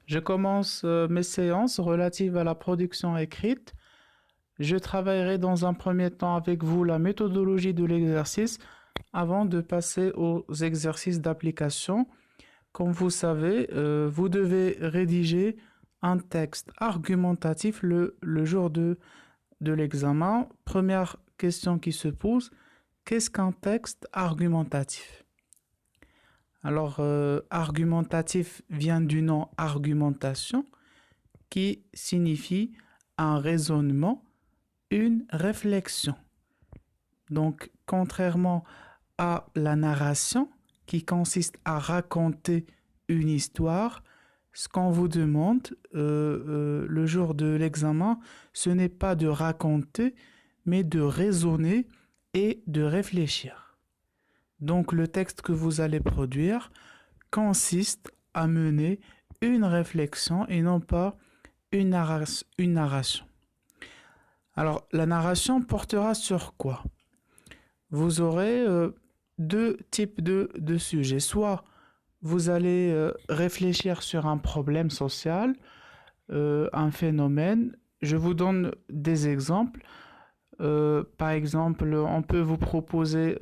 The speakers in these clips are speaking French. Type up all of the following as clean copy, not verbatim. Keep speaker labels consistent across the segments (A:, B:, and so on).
A: Je commence mes séances relatives à la production écrite. Je travaillerai dans un premier temps avec vous la méthodologie de l'exercice avant de passer aux exercices d'application. Comme vous savez, vous devez rédiger un texte argumentatif le jour de l'examen. Première question qui se pose, qu'est-ce qu'un texte argumentatif? Alors, argumentatif vient du nom argumentation qui signifie un raisonnement, une réflexion. Donc, contrairement à la narration qui consiste à raconter une histoire, ce qu'on vous demande le jour de l'examen, ce n'est pas de raconter, mais de raisonner et de réfléchir. Donc le texte que vous allez produire consiste à mener une réflexion et non pas une narration. Alors la narration portera sur quoi? Vous aurez deux types de sujets. Soit vous allez réfléchir sur un problème social, un phénomène. Je vous donne des exemples. Par exemple, on peut vous proposer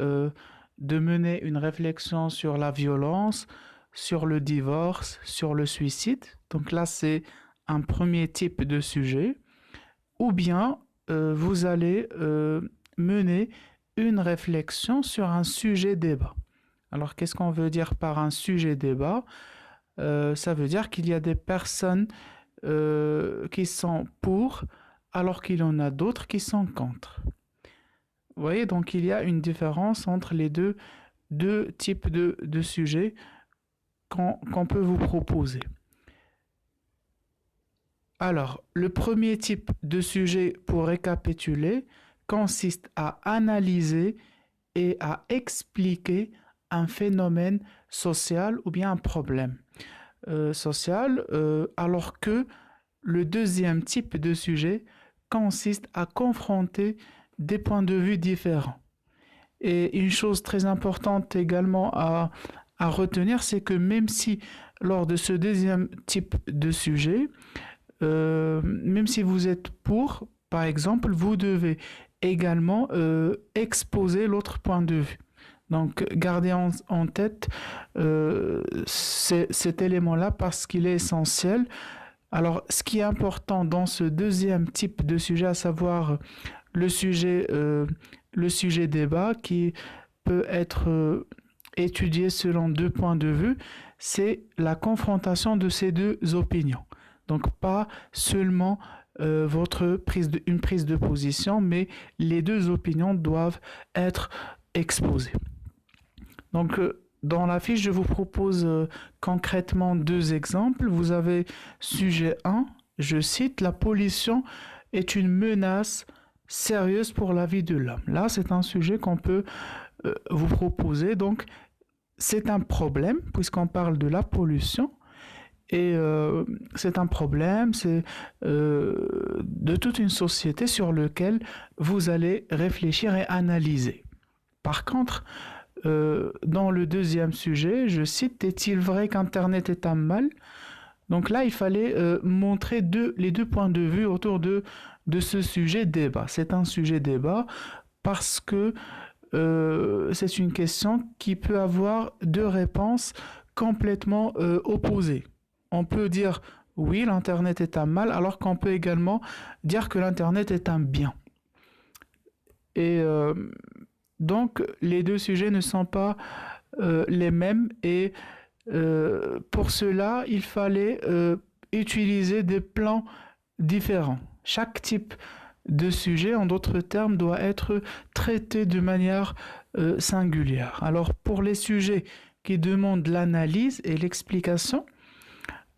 A: de mener une réflexion sur la violence, sur le divorce, sur le suicide. Donc là, c'est un premier type de sujet. Ou bien, vous allez mener une réflexion sur un sujet débat. Alors, qu'est-ce qu'on veut dire par un sujet débat? Ça veut dire qu'il y a des personnes qui sont pour, alors qu'il y en a d'autres qui sont contre. Vous voyez, donc il y a une différence entre les deux types de sujets qu'on peut vous proposer. Alors, le premier type de sujet, pour récapituler, consiste à analyser et à expliquer un phénomène social ou bien un problème social, alors que le deuxième type de sujet consiste à confronter des points de vue différents. Et une chose très importante également à retenir, c'est que même si lors de ce deuxième type de sujet, même si vous êtes pour, par exemple, vous devez également exposer l'autre point de vue. Donc, gardez en tête cet élément-là parce qu'il est essentiel. Alors, ce qui est important dans ce deuxième type de sujet, à savoir le sujet débat qui peut être étudié selon deux points de vue, c'est la confrontation de ces deux opinions. Donc, pas seulement une prise de position, mais les deux opinions doivent être exposées. Donc, dans la fiche, je vous propose concrètement deux exemples. Vous avez sujet 1, je cite, la pollution est une menace sérieuse pour la vie de l'homme. Là, c'est un sujet qu'on peut vous proposer. Donc, c'est un problème, puisqu'on parle de la pollution. Et c'est un problème, c'est de toute une société sur lequel vous allez réfléchir et analyser. Par contre, dans le deuxième sujet, je cite, est-il vrai qu'Internet est un mal? Donc là, il fallait montrer les deux points de vue autour de ce sujet débat. C'est un sujet débat parce que c'est une question qui peut avoir deux réponses complètement opposées. On peut dire oui, l'Internet est un mal, alors qu'on peut également dire que l'Internet est un bien. Et donc, les deux sujets ne sont pas les mêmes et pour cela, il fallait utiliser des plans différents. Chaque type de sujet, en d'autres termes, doit être traité de manière singulière. Alors, pour les sujets qui demandent l'analyse et l'explication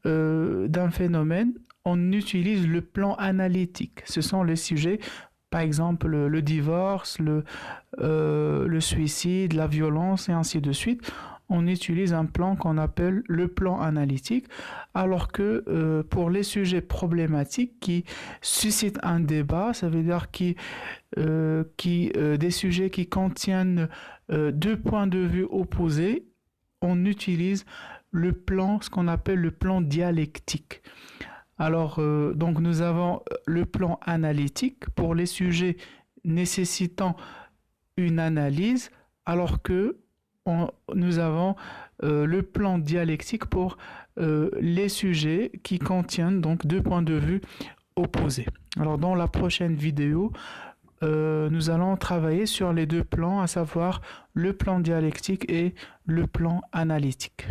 A: d'un phénomène, on utilise le plan analytique. Ce sont les sujets, par exemple le divorce, le suicide, la violence et ainsi de suite. On utilise un plan qu'on appelle le plan analytique, alors que pour les sujets problématiques qui suscitent un débat, ça veut dire des sujets qui contiennent deux points de vue opposés, on utilise ce qu'on appelle le plan dialectique. Alors, donc nous avons le plan analytique pour les sujets nécessitant une analyse, alors que nous avons le plan dialectique pour les sujets qui contiennent donc deux points de vue opposés. Alors, dans la prochaine vidéo, nous allons travailler sur les deux plans, à savoir le plan dialectique et le plan analytique.